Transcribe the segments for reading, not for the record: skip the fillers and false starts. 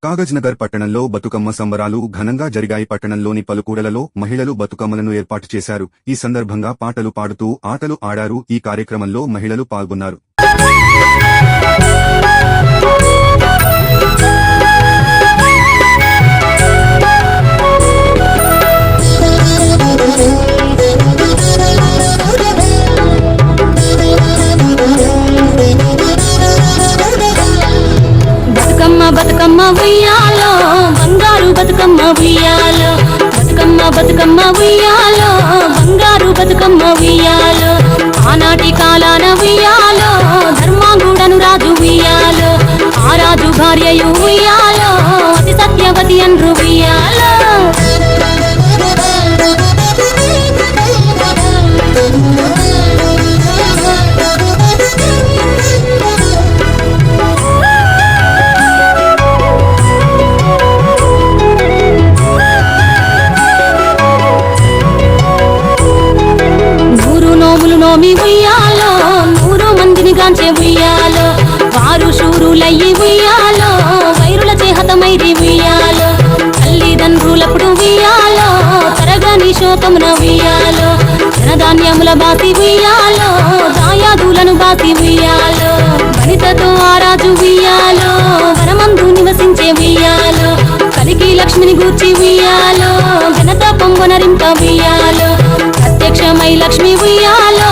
కాగజ్నగర్ పట్టణంలో బతుకమ్మ సంబరాలు ఘనంగా జరిగాయి. పట్టణంలోని పలు కూడలలో మహిళలు బతుకమ్మలను ఏర్పాటు చేశారు. ఈ సందర్భంగా పాటలు పాడుతూ ఆటలు ఆడారు. ఈ కార్యక్రమంలో మహిళలు పాల్గొన్నారు. బతుకమ్మ ఉయ్యాలో బంగారు బతుకమ్మ ఉయ్యాలో, బతుకమ్మ బతుకమ్మ ఉయ్యాలో బంగారు బతుకమ్మ ఉయ్యాలో, ఆనాటి కాలాన ఉయ్యాలో ధర్మాంగుడను రాజు ఉయ్యాలో, ఆ రాజు భార్యయు ఉయ్యాలో అతి సత్యవతి అన్రు ఉయ్యాలో. నోమి ఉయ్యాలో 100 మందిని గాంచే ఉయ్యాలో, వారు శూరులయ్యి ఉయ్యాలో వైరుల చేహతమైరి ఉయ్యాలో, తల్లిదండ్రులప్పుడు ఉయ్యాలో తరగని శోకమున ఉయ్యాలో, ధనధాన్యముల బాసి ఉయ్యాలో దాయాదులను బాసి ఉయ్యాలో, వనితతో ఆరాజు ఉయ్యాలో వనమందు నివసించే ఉయ్యాలో, కలికి లక్ష్మిని గూర్చి ఉయ్యాలో ఘనత పొంగొనరింప ఉయ్యాలో, ప్రత్యక్షమై లక్ష్మి ఉయ్యాలో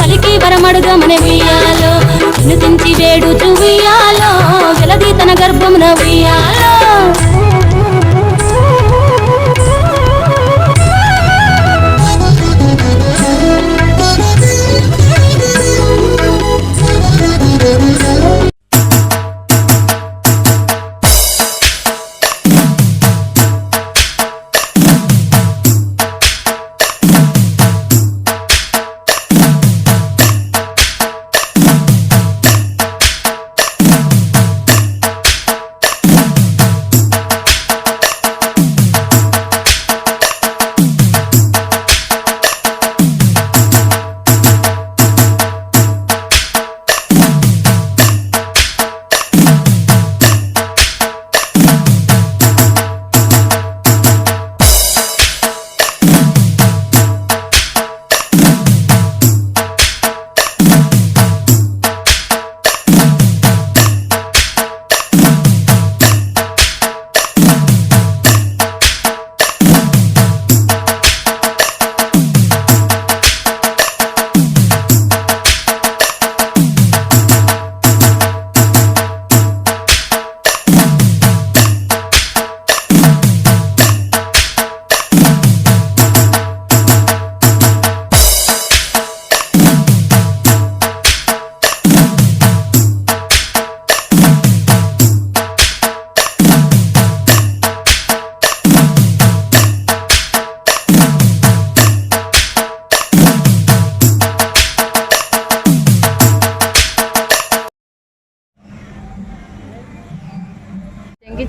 కలికి వరమడుగమని ఉయ్యాలో, వినుతించి వేడుచు ఉయ్యాలో వెలది తన గర్భమున ఉయ్యాలో.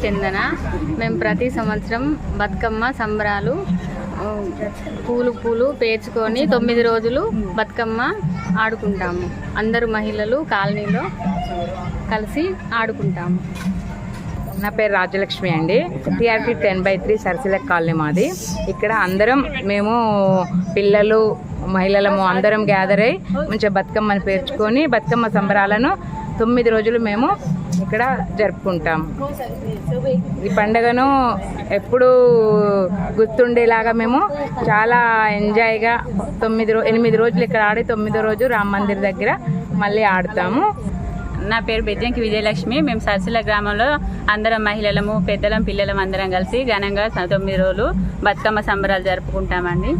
చందన మేము ప్రతి సంవత్సరం బతుకమ్మ సంబరాలు పూలు పేర్చుకొని 9 రోజులు బతుకమ్మ ఆడుకుంటాము. అందరు మహిళలు కాలనీలో కలిసి ఆడుకుంటాము. నా పేరు రాజలక్ష్మి అండి. టీఆర్పీ 10/3 సరసిల కాలనీ మాది. ఇక్కడ అందరం మేము పిల్లలు మహిళలము అందరం గ్యాదర్ అయ్యి మంచిగా బతుకమ్మని పేర్చుకొని బతుకమ్మ సంబరాలను 9 రోజులు మేము ఇక్కడ జరుపుకుంటాము. ఈ పండుగను ఎప్పుడు గుర్తుండేలాగా మేము చాలా ఎంజాయ్గా 8 రోజులు ఇక్కడ ఆడి 9వ రోజు రామ మందిర్ దగ్గర మళ్ళీ ఆడుతాము. నా పేరు బెజ్జంకి విజయలక్ష్మి. మేము సరసిల గ్రామంలో అందరం మహిళలము పెద్దలం పిల్లలం అందరం కలిసి ఘనంగా 9 రోజులు బతుకమ్మ సంబరాలు జరుపుకుంటామండి.